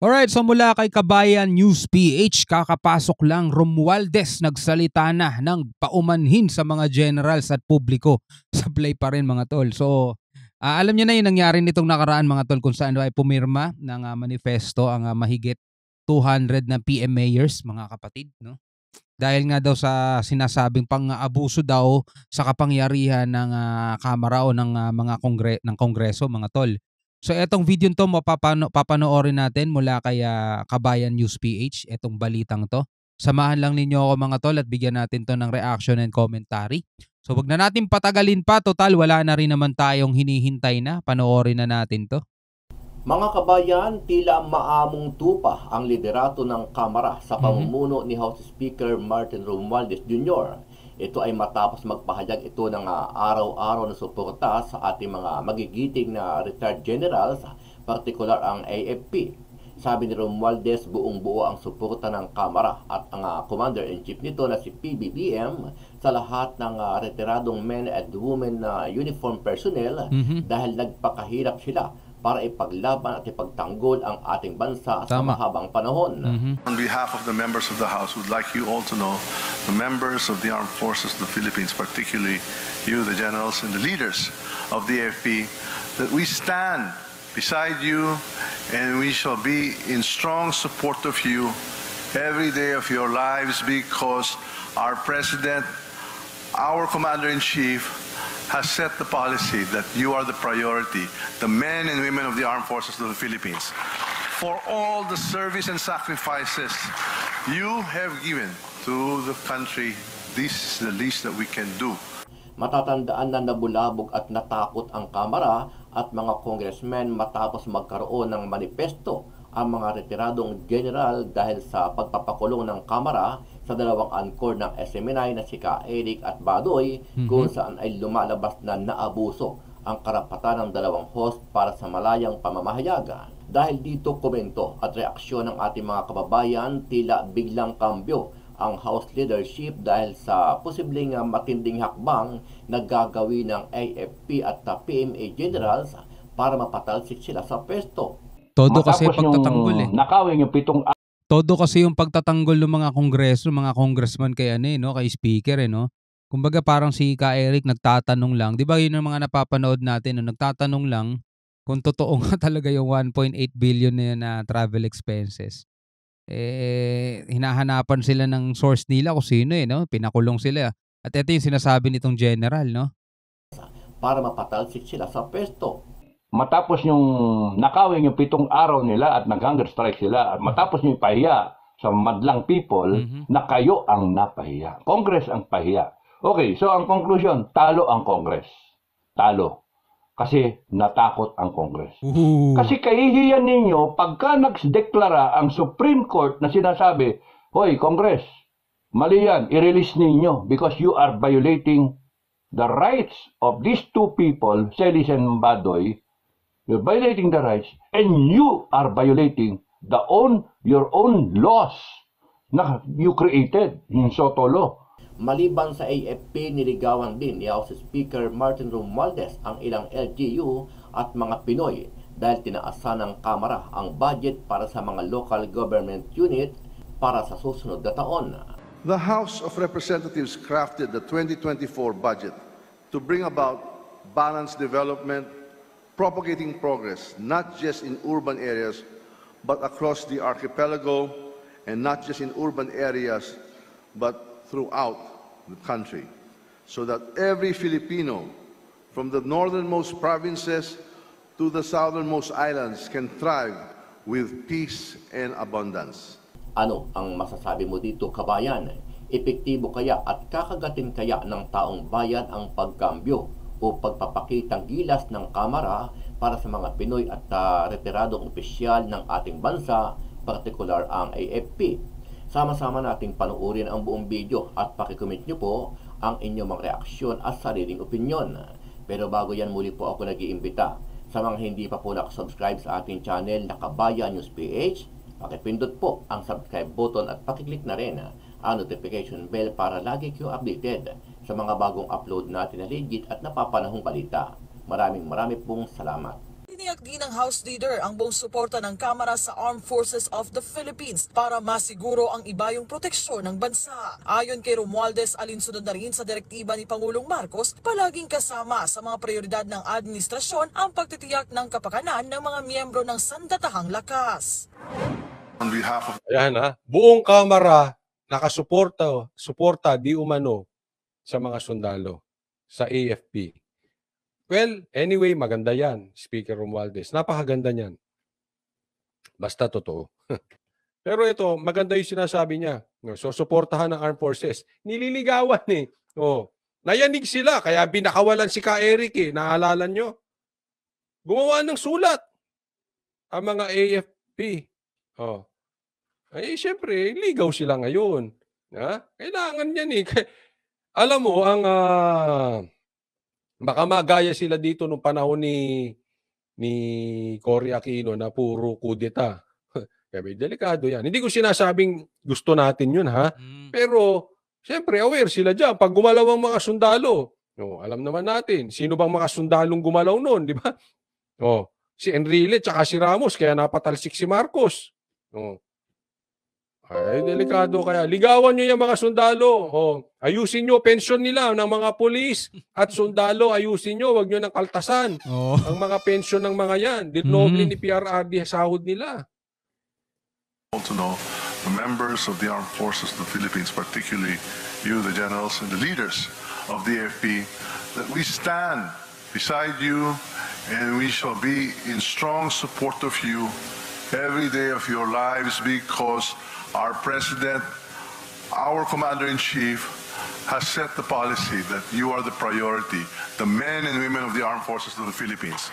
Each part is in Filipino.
Alright, so mula kay Kabayan News PH, kakapasok lang Romualdez nagsalita na ng paumanhin sa mga generals at publiko. Sablay pa rin mga tol. So, alam niyo na yung nangyari nitong nakaraan mga tol kung saan ay pumirma ng manifesto ang mahigit 200 na PM mayors mga kapatid. No? Dahil nga daw sa sinasabing pang-abuso daw sa kapangyarihan ng Kamara o ng ng Kongreso mga tol. So etong video to papanoorin natin mula kay Kabayan News PH, etong balitang to. Samahan lang ninyo ako mga tol at bigyan natin to ng reaction and commentary. So wag na natin patagalin pa, total wala na rin naman tayong hinihintay na, panoorin na natin to. Mga kabayan, tila maamong tupa ang liderato ng Kamara sa pamumuno ni House Speaker Martin Romualdez Jr. Ito ay matapos magpahayag ito ng araw-araw na suporta sa ating mga magigiting na retired generals, partikular ang AFP. Sabi ni Romualdez, buong-buo ang suporta ng Kamara at ang Commander-in-Chief nito na si PBBM sa lahat ng retiradong men and women na uniform personnel dahil nagpakahirap sila para ipaglaban at ipagtanggol ang ating bansa sa mahabang panahon. On behalf of the members of the House, would like you all to know, the members of the Armed Forces of the Philippines, particularly you, the generals and the leaders of the AFP, that we stand beside you and we shall be in strong support of you every day of your lives, because our President, our Commander-in-Chief, has set the policy that you are the priority, the men and women of the Armed Forces of the Philippines. For all the service and sacrifices you have given to the country, this is the least that we can do. Matatandaan na nabulabog at natakot ang Kamara at mga congressmen matapos magkaroon ng manifesto ang mga retiradong general dahil sa pagpapakulong ng Kamara sa dalawang angkor ng SMNI na si Ka-Eric at Badoy, kung saan ay lumalabas na naabuso ang karapatan ng dalawang host para sa malayang pamamahayag. Dahil dito komento at reaksyon ng ating mga kababayan, tila biglang kambyo ang House leadership dahil sa posibleng matinding hakbang na gagawin ng AFP at PMA generals para mapatalsik sila sa pwesto. Todo kasi pagtatanggol Nakawin yung pitong Todo kasi yung pagtatanggol ng mga kongreso, mga congressman kay no, kay speaker no. Kumbaga parang si Ka-Eric nagtatanong lang, 'di ba? Yun ang mga napapanood natin, no, nagtatanong lang kung totoo nga talaga yung 1.8 billion na travel expenses. Hinahanapan sila ng source nila kung sino no, pinakulong sila. At ito yung sinasabi nitong general, no? Para mapatalsik sila sa pwesto. Matapos yung nakawin yung 7 araw nila at nag-hunger strike sila, at matapos yung pahiya sa madlang people na kayo ang napahiya. Congress ang pahiya. Okay, so ang conclusion, talo ang Congress. Talo. Kasi natakot ang Congress. Kasi kahihiyan ninyo pagka nagdeklara ang Supreme Court na sinasabi, hoy Congress, mali yan, i-release ninyo because you are violating the rights of these two people, Celis and Badoy. You're violating the rights and you are violating your own laws na you created in Soto Law. Maliban sa AFP, niligawan din ni House Speaker Martin Romualdez ang ilang LGU at mga Pinoy dahil tinaasan ng Kamara ang budget para sa mga local government unit para sa susunod na taon. The House of Representatives crafted the 2024 budget to bring about balanced development, propagating progress not just in urban areas but across the archipelago, and not just in urban areas but throughout the country, so that every Filipino from the northernmost provinces to the southernmost islands can thrive with peace and abundance. Ano ang masasabi mo dito, kabayan? Epektibo kaya at kakagatin kaya ng taong bayan ang pagkambyo o pagpapakitang gilas ng Kamara para sa mga Pinoy at retiradong opisyal ng ating bansa, partikular ang AFP? Sama-sama nating panuorin ang buong video at pakicomment nyo po ang inyong mga reaksyon at sariling opinyon. Pero bago yan, muli po ako nag-iimbita sa mga hindi pa po nakasubscribe sa ating channel na Kabayan News PH, pakipindot po ang subscribe button at pakiclick na rin ang notification bell para lagi kayo updated sa mga bagong upload natin na legit at napapanahong balita. Maraming pong salamat. Tiniyak din ng House Leader ang buong suporta ng Kamara sa Armed Forces of the Philippines para masiguro ang ibayong proteksyon ng bansa. Ayon kay Romualdez, alinsunod na rin sa direktiba ni Pangulong Marcos, palaging kasama sa mga prioridad ng administrasyon ang pagtitiyak ng kapakanan ng mga miyembro ng sandatahang lakas. On behalf of Ayan buong Kamara suporta di umano sa mga sundalo sa AFP. Well, anyway, maganda yan, Speaker Romualdez. Napakaganda niyan. Basta totoo. Pero ito, maganda yung sinasabi niya. So, suportahan ng Armed Forces. Nililigawan nayanig sila, kaya binakawalan si Ka Eric Naalala nyo? Gumawa ng sulat ang mga AFP. Siyempre, ligaw sila ngayon. Kailangan yan Alam mo, baka magaya sila dito nung panahon ni Cory Aquino na puro kudeta. Kaya may delikado yan. Hindi ko sinasabing gusto natin yun, Pero, siyempre, aware sila dyan. Pag gumalaw ang mga sundalo, alam naman natin, sino bang mga sundalong gumalaw noon, di ba? Si Enrile tsaka si Ramos, kaya napatalsik si Marcos. Delikado kaya. Ligawan nyo yung mga sundalo. Ayusin nyo pensyon nila ng mga pulis at sundalo. Ayusin nyo. Huwag nyo nang kaltasan. Ang mga pensyon ng mga yan. Dinoble ni PRRD sahod nila. to know the members of the Armed Forces of the Philippines, particularly you, the generals and the leaders of the AFP, that we stand beside you and we shall be in strong support of you every day of your lives, because our President, our Commander-in-Chief, has set the policy that you are the priority, the men and women of the Armed Forces of the Philippines.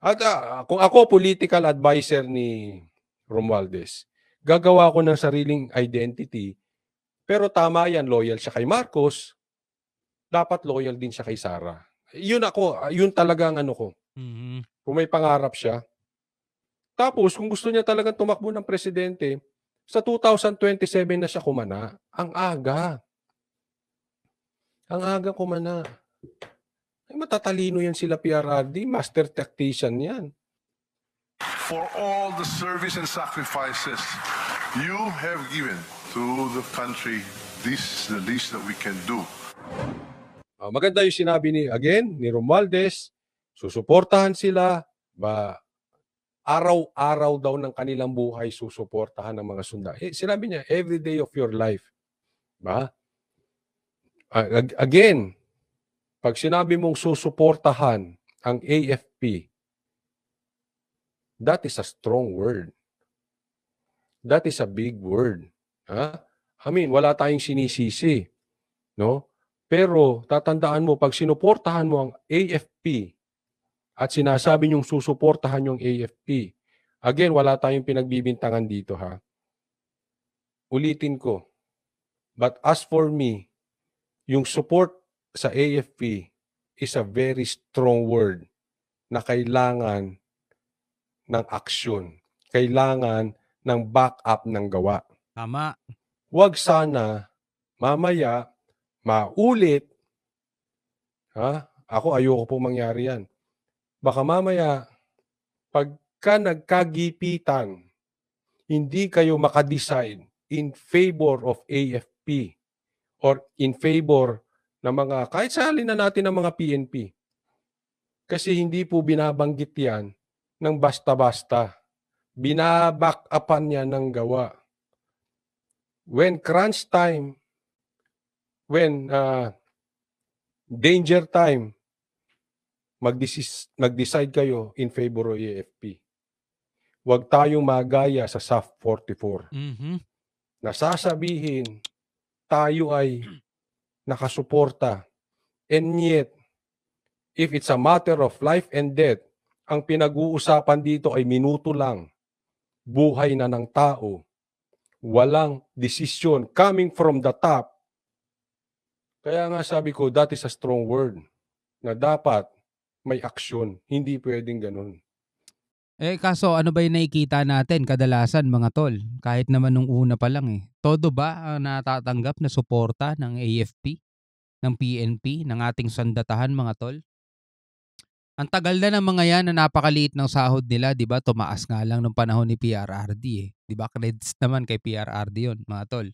At kung ako political advisor ni Romualdez, gagawa ko ng sariling identity, pero tama yan, loyal siya kay Marcos, dapat loyal din siya kay Sara. Yun talagang ko. Kung may pangarap siya. Tapos, kung gusto niya talagang tumakbo ng presidente, sa 2027 na siya kumana. Ang aga. Ang aga kumana. Ay, matatalino yan sila PRRD. Master tactician yan. For all the service and sacrifices you have given to the country, this is the least that we can do. Maganda yung sinabi ni Romualdez, susuportahan sila, araw-araw daw ng kanilang buhay susuportahan ng mga sundalo. Sinabi niya, every day of your life. Again, pag sinabi mong susuportahan ang AFP, that is a strong word. That is a big word. Wala tayong sinisisi. No? Pero tatandaan mo, pag sinuportahan mo ang AFP, at sinasabi niyong susuportahan yung AFP. Again, wala tayong pinagbibintangan dito Ulitin ko. But as for me, yung support sa AFP is a very strong word na kailangan ng aksyon. Kailangan ng backup ng gawa. Tama. Huwag sana mamaya maulit. Ako ayoko po mangyari yan. Baka mamaya, pagka nagkagipitan, hindi kayo makadecide in favor of AFP or in favor ng mga, kahit salin na natin ng mga PNP. Kasi hindi po binabanggit yan ng basta-basta. Binaback-upan niya ng gawa. When crunch time, when danger time, mag-decide kayo in favor of AFP. Huwag tayong magaya sa SAF 44. Nasasabihin, tayo ay nakasuporta. And yet, if it's a matter of life and death, ang pinag-uusapan dito ay minuto lang. Buhay na ng tao. Walang desisyon coming from the top. Kaya nga sabi ko, that is a strong word na dapat may aksyon. Hindi pwedeng ganun. Kaso ano ba yung nakikita natin kadalasan mga tol? Kahit naman nung una pa lang Todo ba ang natatanggap na suporta ng AFP, ng PNP, ng ating sandatahan mga tol? Ang tagal na ng mga yan na napakaliit ng sahod nila, 'di ba? Tumaas nga lang nung panahon ni PRRD eh. 'Di ba? Credits naman kay PRRD 'yon, mga tol.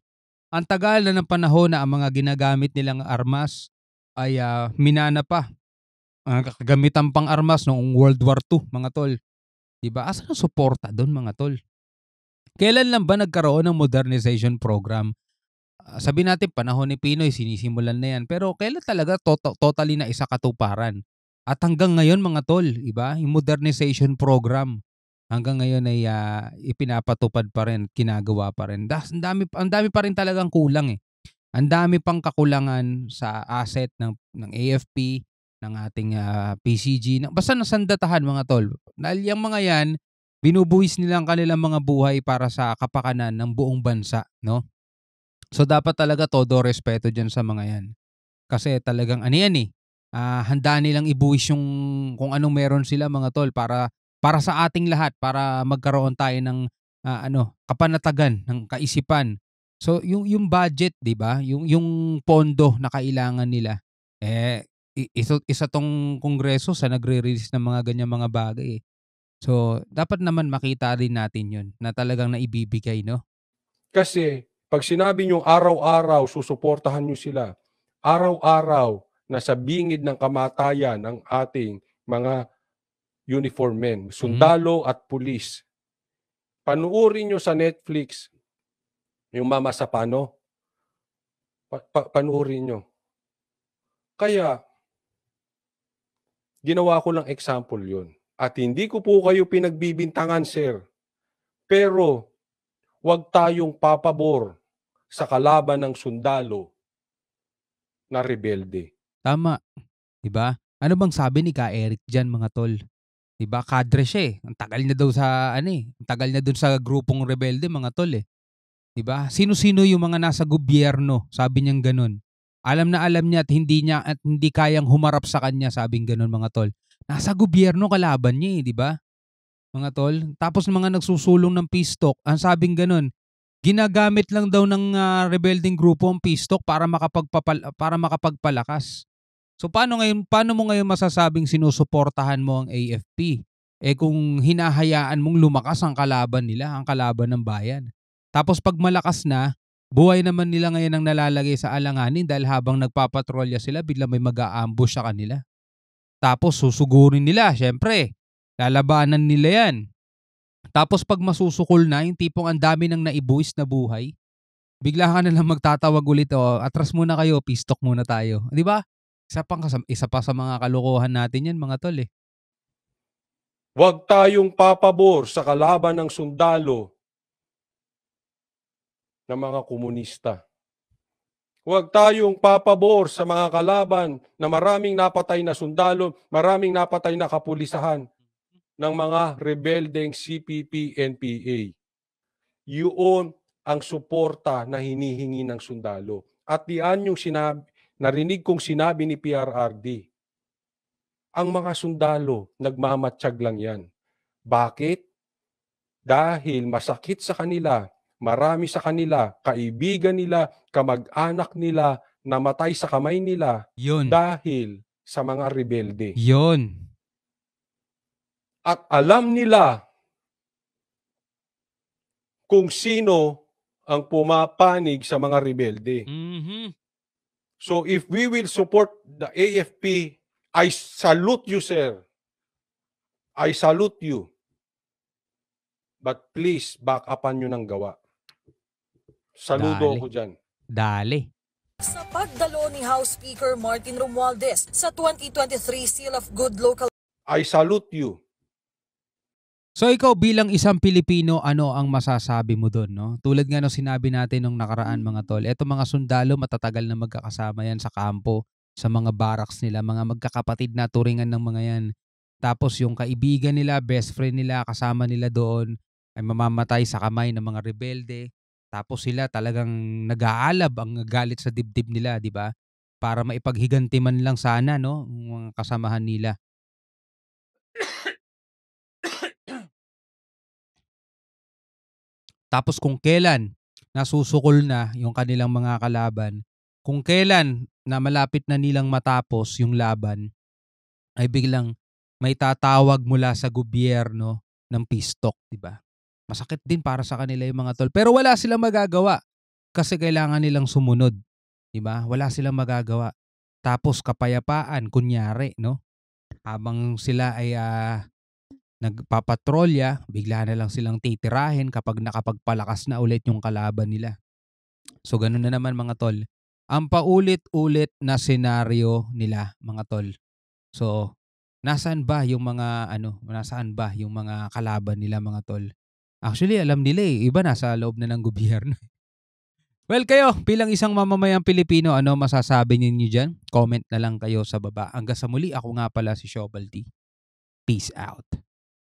Ang tagal na ng panahon na ang mga ginagamit nilang armas ay minana pa. Kagamitan pang armas noong World War II, mga tol. 'Di ba? Asan ang suporta doon, mga tol? Kailan lang ba nagkaroon ng modernization program? Sabi natin panahon ni Pinoy sinisimulan na yan, pero kailan talaga totally na isa katuparan? At hanggang ngayon, mga tol, iba, yung modernization program hanggang ngayon ay ipinapatupad pa rin, kinagawa pa rin. Ang dami pa rin talagang kulang eh. Ang dami pang kakulangan sa asset ng AFP, ng ating PCG, basta nasandatahan, mga tol. Dahil yung mga yan, binubuwis nila ang kanilang mga buhay para sa kapakanan ng buong bansa, no? So dapat talaga todo respeto diyan sa mga yan. Kasi talagang ano yan eh, handa nilang ibuwis yung kung anong meron sila, mga tol, para sa ating lahat, para magkaroon tayo ng kapanatagan ng kaisipan. So yung budget, 'di ba? Yung pondo na kailangan nila, isa tong kongreso sa nagre-release ng mga ganyan mga bagay eh. So dapat naman makita rin natin 'yun na talagang naibibigay, no? Kasi pag sinabi nyo araw-araw susuportahan nyo sila, araw-araw nasa bingid ng kamatayan ang ating mga uniform men, sundalo at pulis. Panuorin nyo sa Netflix yung Mama Sapano. Panuorin nyo. Kaya, ginawa ko lang example yun. At hindi ko po kayo pinagbibintangan, sir. Pero, huwag tayong papabor sa kalaban ng sundalo na rebelde. Tama. 'Di ba? Ano bang sabi ni Ka Eric diyan, mga tol? 'Di ba? Kadre siya eh. Ang tagal na daw sa ang tagal na dun sa grupong rebelde, mga tol eh. 'Di ba? Sino-sino yung mga nasa gobyerno, sabi niyang ganun. Alam na alam niya at hindi kayang humarap sa kanya, sabing ganun, mga tol. Nasa gobyerno kalaban niya eh, 'di ba? Mga tol. Tapos mga nagsusulong ng peace talk, ang sabing ganun, ginagamit lang daw ng rebelding grupo ang peace talk para makapagpalakas. So paano mo ngayon masasabing sinusuportahan mo ang AFP? Kung hinahayaan mong lumakas ang kalaban nila, ang kalaban ng bayan. Tapos pag malakas na, buhay naman nila ngayon ang nalalagay sa alanganin dahil habang nagpapatrolya sila, bigla may mag-a-ambush sa kanila. Tapos susugurin nila, syempre. Lalabanan nila yan. Tapos pag masusukol na, yung tipong ang dami nang naibuwis na buhay, bigla ka na lang magtatawag ulit, atras muna kayo, peace talk muna tayo. Di ba? Isa pa sa mga kalokohan natin yan, mga tol eh. Huwag tayong papabor sa kalaban ng sundalo ng mga komunista. Huwag tayong papabor sa mga kalaban na maraming napatay na sundalo, maraming napatay na kapulisahan ng mga rebeldeng CPP, NPA. Yun ang suporta na hinihingi ng sundalo. At diyan yung narinig kong sinabi ni PRRD. Ang mga sundalo, nagmamatsyag lang yan. Bakit? Dahil masakit sa kanila, marami sa kanila, kaibigan nila, kamag-anak nila, namatay sa kamay nila. Yun. Dahil sa mga rebelde. Yun. At alam nila kung sino ang pumapanig sa mga rebelde. Mm-hmm. So if we will support the AFP, I salute you, sir. I salute you. But please, back upan nyo ng gawa. Saludo ako dyan. Dali. Sa pagdalo ni House Speaker Martin Romualdez sa 2023 Seal of Good Local, I salute you. So ikaw bilang isang Pilipino, ano ang masasabi mo doon, no? Tulad nga nung sinabi natin nung nakaraan, mga tol, eto mga sundalo matatagal na magkakasama yan sa kampo, sa mga barracks nila, mga magkakapatid na turingan ng mga yan. Tapos yung kaibigan nila, best friend nila, kasama nila doon ay mamamatay sa kamay ng mga rebelde. Tapos sila talagang nag-aalab ang galit sa dibdib nila, di ba? Para maipaghiganti man lang sana, no, ang mga kasamahan nila. Tapos kung kailan nasusukol na yung kanilang mga kalaban, kung kailan na malapit na nilang matapos yung laban, ay biglang may tatawag mula sa gobyerno ng peace talk, di ba? Masakit din para sa kanila yung mga tol. Pero wala silang magagawa kasi kailangan nilang sumunod, di ba? Wala silang magagawa. Tapos kapayapaan, kunyari, no? Habang sila ay nagpapatrolya, bigla na lang silang titirahin kapag nakapagpalakas na ulit yung kalaban nila. So ganun na naman mga tol. Ang paulit-ulit na senaryo nila mga tol. So nasaan ba yung mga nasaan ba yung mga kalaban nila mga tol? Actually alam nila iba nasa loob na ng gobyerno. Well, kayo bilang isang mamamayang Pilipino, ano masasabi niyo diyan? Comment na lang kayo sa baba. Hanggang sa muli, ako nga pala si Shobal D. Peace out.